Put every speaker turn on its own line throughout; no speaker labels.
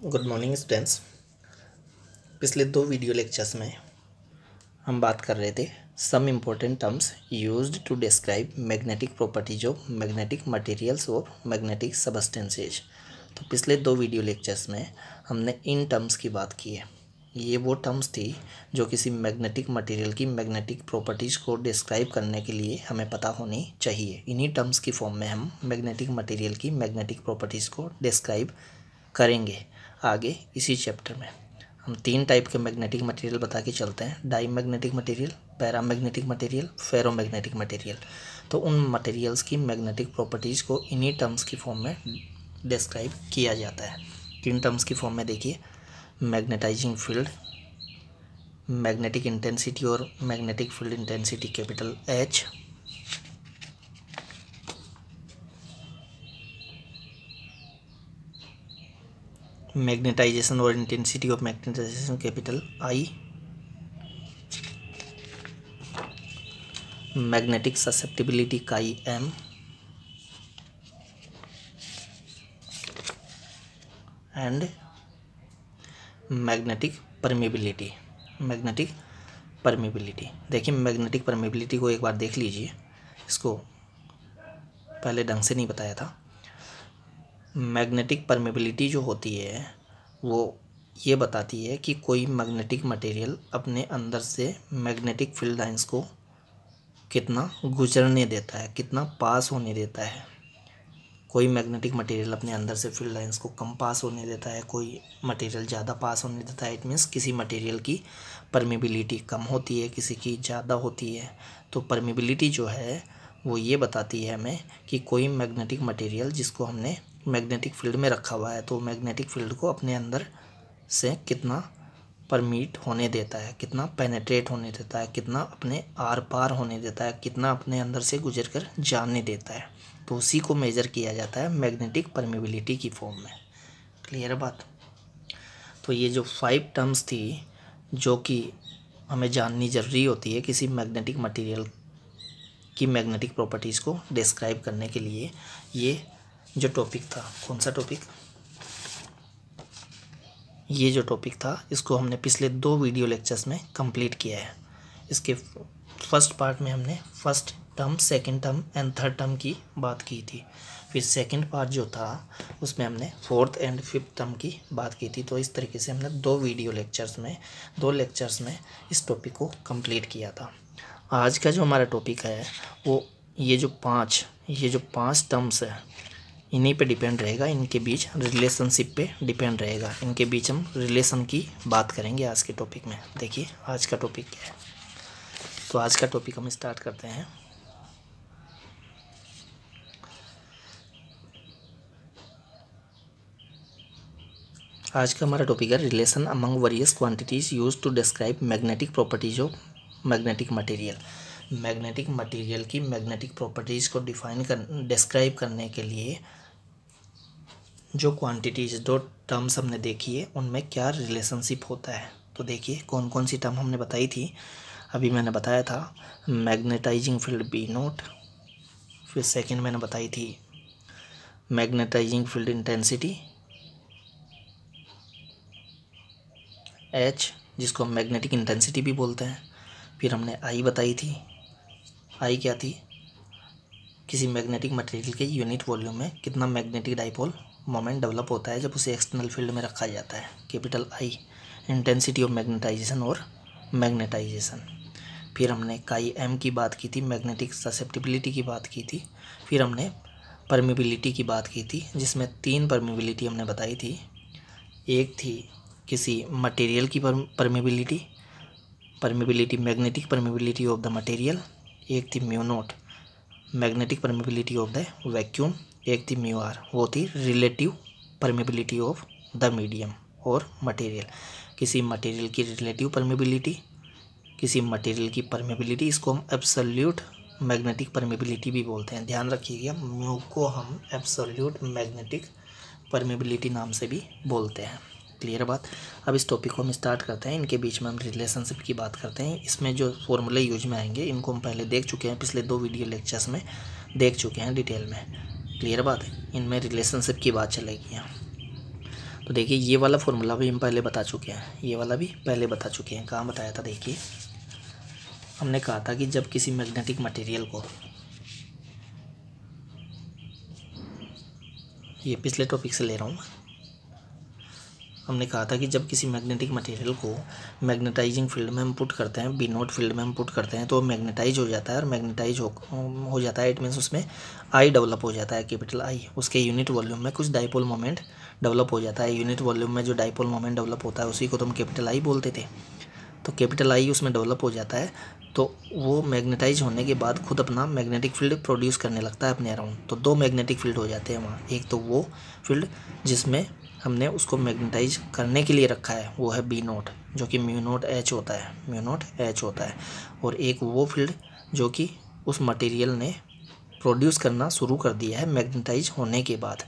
Good morning students. पिछले दो video lectures में हम बात कर रहे थे some important terms used to describe magnetic properties of magnetic materials और मैग्नेटिक सबस्टेंसेज। तो पिछले दो वीडियो लेक्चर्स में हमने इन टर्म्स की बात की है। ये वो टर्म्स थी जो किसी मैग्नेटिक मटेरियल की मैग्नेटिक प्रॉपर्टीज़ को डिस्क्राइब करने के लिए हमें पता होनी चाहिए। इन्हीं टर्म्स की फॉर्म में हम मैग्नेटिक मटेरियल की मैग्नेटिक प्रॉपर्टीज़ को डिस्क्राइब करेंगे आगे इसी चैप्टर में। हम तीन टाइप के मैग्नेटिक मटेरियल बता के चलते हैं: diamagnetic material, paramagnetic material, ferromagnetic material. तो उन मटेरियल्स की मैग्नेटिक प्रॉपर्टीज़ को इन्हीं टर्म्स की फॉर्म में डिस्क्राइब किया जाता है। तीन टर्म्स की फॉर्म में देखिए: मैग्नेटाइजिंग फील्ड, मैग्नेटिक इंटेंसिटी और magnetic field intensity capital H, magnetisation और intensity of magnetisation capital I, magnetic susceptibility chi M, and magnetic permeability. Magnetic permeability देखिए, मैग्नेटिक परमेबिलिटी को एक बार देख लीजिए, इसको पहले ढंग से नहीं बताया था। मैग्नेटिक परमेबिलिटी जो होती है वो ये बताती है कि कोई मैग्नेटिक मटेरियल अपने अंदर से मैग्नेटिक फील्ड लाइंस को कितना गुजरने देता है, कितना पास होने देता है। कोई मैग्नेटिक मटेरियल अपने अंदर से फील्ड लाइंस को कम पास होने देता है, कोई मटेरियल ज़्यादा पास होने देता है। इट मीन्स किसी मटेरियल की परमेबिलिटी कम होती है, किसी की ज़्यादा होती है। तो परमेबिलिटी जो है वो ये बताती है हमें कि कोई मैग्नेटिक मटेरियल जिसको हमने मैग्नेटिक फील्ड में रखा हुआ है, तो मैग्नेटिक फील्ड को अपने अंदर से कितना परमिट होने देता है, कितना पेनेट्रेट होने देता है, कितना अपने आर पार होने देता है, कितना अपने अंदर से गुजर कर जाने देता है। तो उसी को मेजर किया जाता है मैग्नेटिक परमेबिलिटी की फॉर्म में। क्लियर है बात? तो ये जो 5 टर्म्स थी जो कि हमें जाननी ज़रूरी होती है किसी मैग्नेटिक मटेरियल की मैग्नेटिक प्रॉपर्टीज़ को डिस्क्राइब करने के लिए, ये जो टॉपिक था, कौन सा टॉपिक? ये जो टॉपिक था इसको हमने पिछले 2 वीडियो लेक्चर्स में कंप्लीट किया है। इसके फर्स्ट पार्ट में हमने first term, second term and third term की बात की थी। फिर सेकंड पार्ट जो था उसमें हमने फोर्थ एंड फिफ्थ टर्म की बात की थी। तो इस तरीके से हमने 2 वीडियो लेक्चर्स में, 2 लेक्चर्स में इस टॉपिक को कंप्लीट किया था। आज का जो हमारा टॉपिक है वो ये जो पाँच टर्म्स है इन्हीं पे डिपेंड रहेगा, इनके बीच रिलेशनशिप पे डिपेंड रहेगा। इनके बीच हम रिलेशन की बात करेंगे आज के टॉपिक में। देखिए आज का टॉपिक क्या है। तो आज का टॉपिक हम स्टार्ट करते हैं। आज का हमारा टॉपिक है relation among various quantities used to describe magnetic properties of magnetic material. Magnetic material की मैग्नेटिक प्रॉपर्टीज़ को डिस्क्राइब करने के लिए जो क्वांटिटीज़, जो टर्म्स हमने देखी है उनमें क्या रिलेशनशिप होता है। तो देखिए कौन कौन सी टर्म हमने बताई थी। अभी मैंने बताया था मैग्नेटाइजिंग फील्ड B0, फिर सेकंड मैंने बताई थी मैग्नेटाइजिंग फील्ड इंटेंसिटी H, जिसको हम मैग्नेटिक इंटेंसिटी भी बोलते हैं। फिर हमने I बताई थी। I क्या थी? किसी मैग्नेटिक मटेरियल के यूनिट वॉल्यूम में कितना मैग्नेटिक डाइपोल मोमेंट डेवलप होता है जब उसे एक्सटर्नल फील्ड में रखा जाता है, capital I। Intensity of magnetisation और मैग्नेटाइजेशन। फिर हमने काई M की बात की थी, मैग्नेटिक ससेप्टिबिलिटी की बात की थी। फिर हमने परमेबिलिटी की बात की थी, जिसमें 3 परमेबिलिटी हमने बताई थी। एक थी किसी मटेरियल की permeability, magnetic permeability of the material. एक थी μ0, magnetic permeability of the vacuum. एक थी μr, वो थी relative permeability of the medium और मटेरियल। किसी मटेरियल की रिलेटिव परमेबिलिटी, किसी मटेरियल की परमेबिलिटी, इसको हम एब्सोल्यूट मैग्नेटिक परमेबिलिटी भी बोलते हैं। ध्यान रखिएगा, म्यू को हम एब्सोल्यूट मैग्नेटिक परमेबिलिटी नाम से भी बोलते हैं। क्लियर बात? अब इस टॉपिक को हम स्टार्ट करते हैं। इनके बीच में हम रिलेशनशिप की बात करते हैं। इसमें जो फॉर्मूले यूज में आएंगे इनको हम पहले देख चुके हैं, पिछले 2 वीडियो लेक्चर्स में देख चुके हैं डिटेल में। क्लियर बात है? इनमें रिलेशनशिप की बात चलेगी यहाँ। तो देखिए ये वाला फॉर्मूला भी हम पहले बता चुके हैं, ये वाला भी पहले बता चुके हैं। कहाँ बताया था, देखिए हमने कहा था कि जब किसी मैग्नेटिक मटेरियल को, ये पिछले टॉपिक से ले रहा हूँ, हमने कहा था कि जब किसी मैग्नेटिक मटेरियल को मैग्नेटाइजिंग फील्ड में हम पुट करते हैं, बी नोट फील्ड में हम पुट करते हैं, तो वो मैग्नेटाइज हो जाता है। और मैग्नेटाइज हो जाता है, इट मीन्स उसमें आई डेवलप हो जाता है, कैपिटल आई। उसके यूनिट वॉल्यूम में कुछ डाइपोल मोमेंट डेवलप हो जाता है। यूनिट वॉल्यूम में जो डाइपोल मोमेंट डेवलप होता है उसी को तो हम कैपिटल आई बोलते थे। तो कैपिटल आई उसमें डेवलप हो जाता है, तो वो मैग्नेटाइज होने के बाद खुद अपना मैग्नेटिक फील्ड प्रोड्यूस करने लगता है अपने अराउंड। तो दो मैग्नेटिक फील्ड हो जाते हैं वहाँ। एक तो वो फील्ड जिसमें हमने उसको मैग्नेटाइज करने के लिए रखा है, वो है बी नोट, जो कि म्यू नोट एच होता है, म्यू नोट एच होता है। और एक वो फील्ड जो कि उस मटेरियल ने प्रोड्यूस करना शुरू कर दिया है मैग्नेटाइज होने के बाद।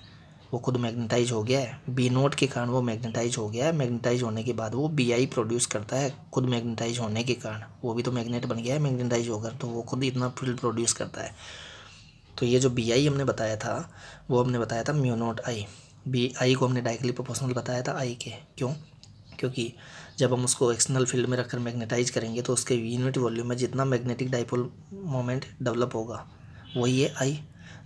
वो खुद मैग्नेटाइज हो गया है, बी नोट के कारण वो मैग्नेटाइज हो गया है। मैग्नेटाइज होने के बाद वो बी आई प्रोड्यूस करता है, खुद मैग्नेटाइज होने के कारण। वो भी तो मैग्नेट बन गया है मैग्नेटाइज होकर, तो वो खुद इतना फील्ड प्रोड्यूस करता है। तो ये जो बी आई हमने बताया था, वो हमने बताया था mu naught I. B I को हमने डायरेक्टली प्रोपोर्शनल बताया था आई के। क्यों? क्योंकि जब हम उसको एक्सटर्नल फील्ड में रखकर मैग्नेटाइज करेंगे तो उसके यूनिट वॉल्यूम में जितना मैग्नेटिक डाइपोल मोमेंट डेवलप होगा वही है आई।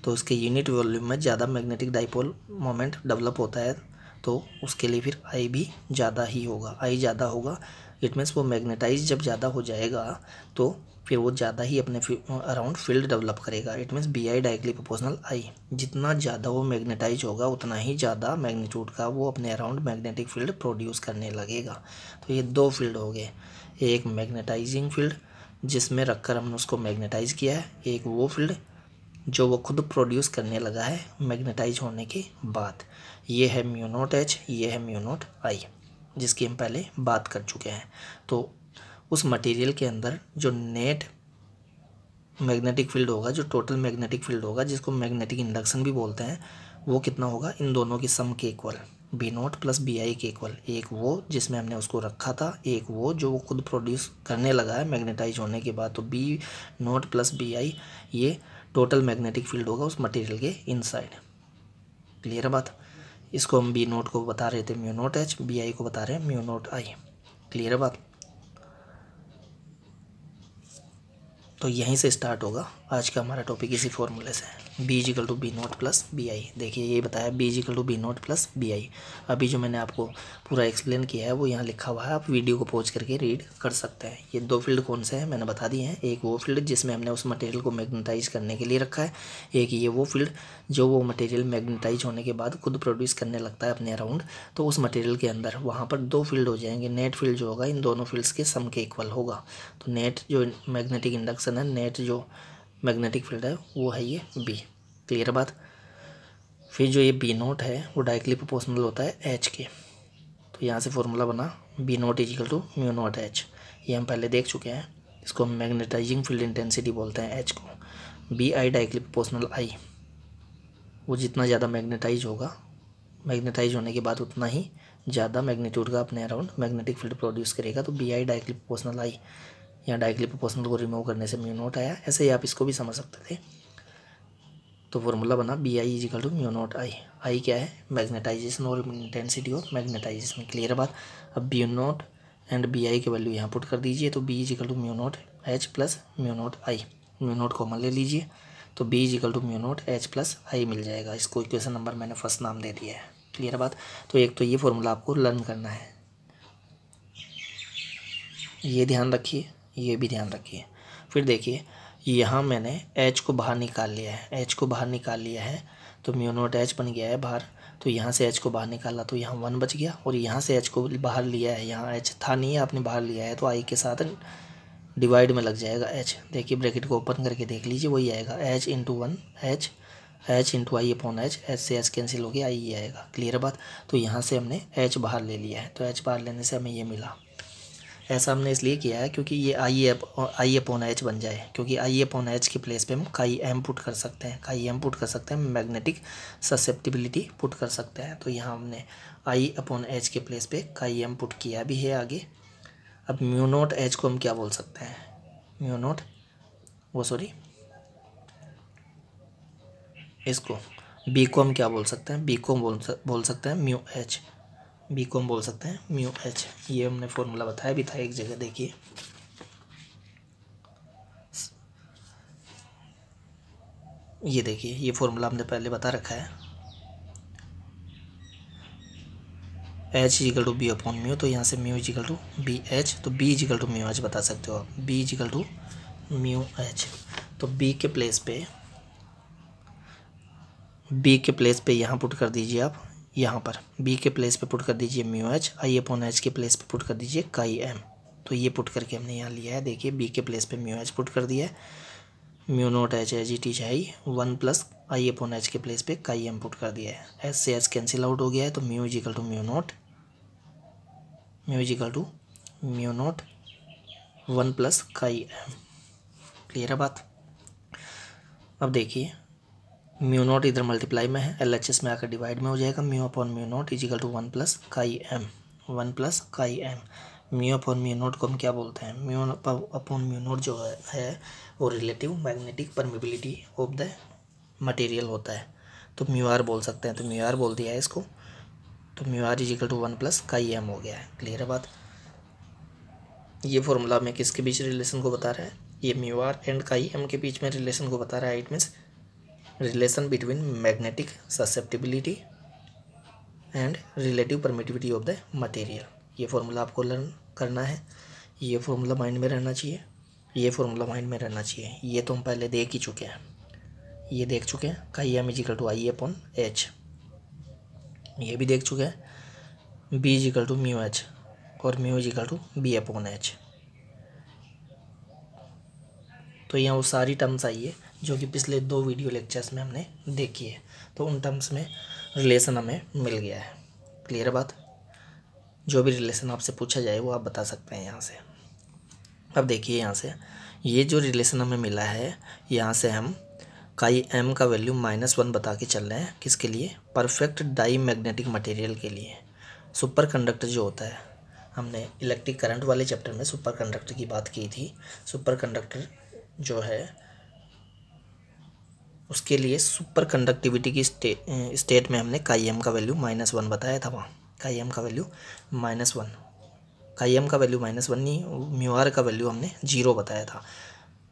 तो उसके यूनिट वॉल्यूम में ज़्यादा मैग्नेटिक डाइपोल मोमेंट डेवलप होता है, तो उसके लिए फिर आई भी ज़्यादा ही होगा, आई ज़्यादा होगा। इट मीन्स वो मैग्नेटाइज जब ज़्यादा हो जाएगा तो फिर वो ज़्यादा ही अपने अराउंड फील्ड डेवलप करेगा। It means B I directly proportional I. जितना ज़्यादा वो मैग्नेटाइज होगा उतना ही ज़्यादा मैग्नीट्यूड का वो अपने अराउंड मैग्नेटिक फील्ड प्रोड्यूस करने लगेगा। तो ये दो फील्ड हो गए, एक मैग्नेटाइजिंग फील्ड जिसमें रखकर हमने उसको मैग्नेटाइज किया है, एक वो फील्ड जो वो खुद प्रोड्यूस करने लगा है मैग्नेटाइज होने के बाद। ये है म्यू नोट एच, ये है म्यू नोट आई, जिसकी हम पहले बात कर चुके हैं। तो उस मटेरियल के अंदर जो नेट मैग्नेटिक फील्ड होगा, जो टोटल मैग्नेटिक फील्ड होगा, जिसको मैग्नेटिक इंडक्शन भी बोलते हैं, वो कितना होगा, इन दोनों की सम के equal, B naught plus B I के इक्वल। एक वो जिसमें हमने उसको रखा था, एक वो जो वो खुद प्रोड्यूस करने लगा है मैग्नेटाइज होने के बाद। तो B naught plus B I ये टोटल मैग्नेटिक फील्ड होगा उस मटेरियल के इनसाइड। क्लियर है बात? इसको हम बी नोट को बता रहे थे mu naught H, B I को बता रहे हैं म्यू नोट आई। क्लियर है बात? तो यहीं से स्टार्ट होगा आज का हमारा टॉपिक, इसी फॉर्मूले से, B is equal to B naught plus B I. देखिए ये बताया B is equal to B naught plus B I. अभी जो मैंने आपको पूरा एक्सप्लेन किया है वो यहाँ लिखा हुआ है, आप वीडियो को पॉज करके रीड कर सकते हैं। ये दो फील्ड कौन से हैं मैंने बता दिए हैं। एक वो फील्ड जिसमें हमने उस मटेरियल को मैग्नेटाइज करने के लिए रखा है, एक ये वो फील्ड जो वो मटेरियल मैग्नेटाइज होने के बाद खुद प्रोड्यूस करने लगता है अपने अराउंड। तो उस मटेरियल के अंदर वहाँ पर दो फील्ड हो जाएंगे। नेट फील्ड जो होगा इन दोनों फील्ड्स के सम के इक्वल होगा। तो नेट जो मैग्नेटिक इंडक्शन है, नेट जो मैग्नेटिक फील्ड है वो है ये बी। क्लियर बात? फिर जो ये बी नोट है वो डायरेक्टली प्रोपोर्शनल होता है एच के। तो यहाँ से फॉर्मूला बना B naught is equal to mu naught H. ये हम पहले देख चुके हैं। इसको हम मैग्नेटाइजिंग फील्ड इंटेंसिटी बोलते हैं एच को। बी आई डायरेक्टली प्रोपोर्शनल आई, वो जितना ज़्यादा मैग्नेटाइज होगा, मैग्नेटाइज होने के बाद उतना ही ज़्यादा मैग्नीट्यूड का अपने अराउंड मैग्नेटिक फील्ड प्रोड्यूस करेगा। तो बी आई डायरेक्टली प्रोपोर्शनल आई, यहाँ डायरेक्टली प्रोपोर्शनल को रिमूव करने से म्यू नोट आया। ऐसे ही आप इसको भी समझ सकते थे। तो फॉर्मूला बना B I is equal to mu naught I. I क्या है, मैग्नेटाइजेशन और इंटेंसिटी ऑफ मैग्नेटाइजेशन। क्लियर बात? अब B naught and B I की वैल्यू यहाँ पुट कर दीजिए। तो B is equal to mu naught H plus mu naught I. Mu naught common ले लीजिए, तो B is equal to mu naught H plus I मिल जाएगा। इसको इक्वेशन नंबर मैंने फर्स्ट नाम दे दिया है। क्लियर बात? तो एक तो ये फॉर्मूला आपको लर्न करना है, ये ध्यान रखिए, ये भी ध्यान रखिए। फिर देखिए यहाँ मैंने एच को बाहर निकाल लिया है, एच को बाहर निकाल लिया है, तो म्यू नोट एच बन गया है बाहर। तो यहाँ से एच को बाहर निकाला तो यहाँ 1 बच गया, और यहाँ से एच को बाहर लिया है, यहाँ एच था नहीं है, आपने बाहर लिया है, तो आई के साथ डिवाइड में लग जाएगा एच। देखिए ब्रैकेट को ओपन करके देख लीजिए, वही आएगा H into 1 H, H into I upon H, H से एच कैंसिल हो गया, आई ही आएगा। क्लियर बात? तो यहाँ से हमने एच बाहर ले लिया है, तो एच बाहर लेने से हमें ये मिला। ऐसा हमने इसलिए किया है क्योंकि ये आई अपॉन एच बन जाए, क्योंकि आई अपॉन एच के प्लेस पे हम काई एम पुट कर सकते हैं, काई एम पुट कर सकते हैं, मैग्नेटिक ससेप्टिबिलिटी पुट कर सकते हैं। तो यहाँ हमने आई अपॉन एच के प्लेस पे काई एम पुट किया भी है आगे। अब म्यू नोट एच को हम क्या बोल सकते हैं, म्यू नोट इसको बी को हम क्या बोल सकते हैं, बी को बोल सकते हैं म्यू एच। बी को हम बोल सकते हैं म्यू एच। ये हमने फॉर्मूला बताया भी था एक जगह, देखिए ये देखिए, ये फॉर्मूला हमने पहले बता रखा है, H is equal to B upon mu. तो यहाँ से mu is equal to B H, तो B is equal to mu H बता सकते हो आप, B is equal to mu H. तो बी के प्लेस पे यहाँ पुट कर दीजिए आप, यहाँ पर बी के प्लेस पे पुट कर दीजिए म्यू एच, आई अपॉन एच के प्लेस पे पुट कर दीजिए काई एम। तो ये पुट करके हमने यहाँ लिया है, देखिए बी के प्लेस पे म्यू एच पुट कर दिया है, mu naught H H E T I 1 plus I upon H के प्लेस पे काई एम पुट कर दिया है। एच से एच कैंसिल आउट हो गया है, तो mu is equal to mu naught 1 plus chi M. Clear है बात। अब देखिए म्यू नोट इधर मल्टीप्लाई में है, LHS में आकर डिवाइड में हो जाएगा, mu upon mu naught is equal to 1 plus chi M, 1 plus chi M. Mu upon mu naught को हम क्या बोलते हैं, म्यू अपॉन म्यू नोट जो है वो relative magnetic permeability of the material होता है, तो म्यू आर बोल सकते हैं, तो म्यू आर बोल दिया है इसको, तो mu R is equal to 1 plus chi M हो गया है। क्लियर है बात। ये फॉर्मूला में किसके बीच रिलेशन को बता रहा है, ये mu R and chi M के बीच में रिलेशन को बता रहा है। It means relation between magnetic susceptibility and relative permittivity of the material. ये फॉर्मूला आपको लर्न करना है, ये फॉर्मूला माइंड में रहना चाहिए, ये फॉर्मूला माइंड में रहना चाहिए। ये तो हम पहले देख ही चुके हैं, ये देख चुके हैं, chi M is equal to I upon H, ये भी देख चुके हैं, B is equal to mu H और mu is equal to B upon H. तो यहाँ वो सारी टर्म्स आई है जो कि पिछले 2 वीडियो लेक्चर्स में हमने देखी है, तो उन टर्म्स में रिलेशन हमें मिल गया है। क्लियर बात। जो भी रिलेशन आपसे पूछा जाए वो आप बता सकते हैं यहाँ से। अब देखिए यहाँ से ये जो रिलेशन हमें मिला है, यहाँ से हम काई एम का वैल्यू -1 बता के चल रहे हैं, किसके लिए, परफेक्ट डाई मैग्नेटिक मटेरियल के लिए। सुपर कंडक्टर जो होता है, हमने इलेक्ट्रिक करंट वाले चैप्टर में सुपर कंडक्टर की बात की थी। सुपर कंडक्टर जो है उसके लिए सुपर कंडक्टिविटी की स्टेट में हमने काई एम का वैल्यू -1 बताया था। वहाँ काई एम का वैल्यू -1, काई एम का वैल्यू -1 नहीं, म्यू आर का वैल्यू हमने 0 बताया था।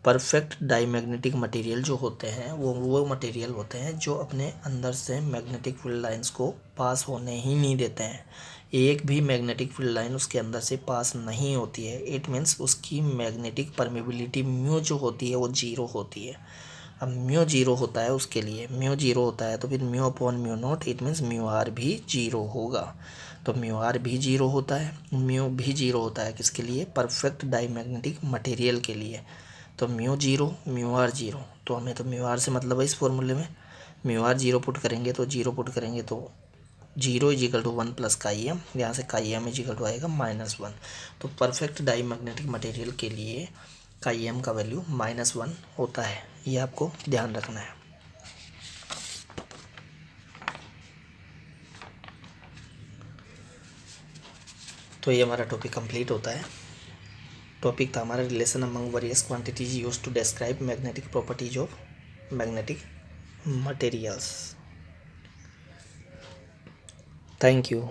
परफेक्ट डाईमैग्नेटिक मटेरियल जो होते हैं वो मटेरियल होते हैं जो अपने अंदर से मैग्नेटिक फील्ड लाइंस को पास होने ही नहीं देते हैं। एक भी मैग्नेटिक फील्ड लाइन उसके अंदर से पास नहीं होती है। इट मीन्स उसकी मैग्नेटिक परमेबिलिटी म्यू जो होती है वो 0 होती है। अब म्यू 0 होता है, उसके लिए म्यू 0 होता है तो फिर mu upon mu naught, it means mu R भी 0 होगा। तो म्यू आर भी 0 होता है, म्यू भी 0 होता है किसके लिए, परफेक्ट डाईमैग्नेटिक मटेरियल के लिए। तो म्यू 0 म्यू आर 0, तो हमें तो म्यू आर से मतलब है इस फॉर्मूले में। म्यू आर 0 पुट करेंगे तो 0 पुट करेंगे तो 0 is equal to 1 plus chi M, यहाँ से काई एम इजिकल टू आएगा -1। तो परफेक्ट डाईमैग्नेटिक मटेरियल के लिए काई एम का वैल्यू -1 होता है, ये आपको ध्यान रखना है। तो ये हमारा टॉपिक कंप्लीट होता है। टॉपिक था हमारा relation among various quantities used to describe magnetic properties of magnetic materials. Thank you.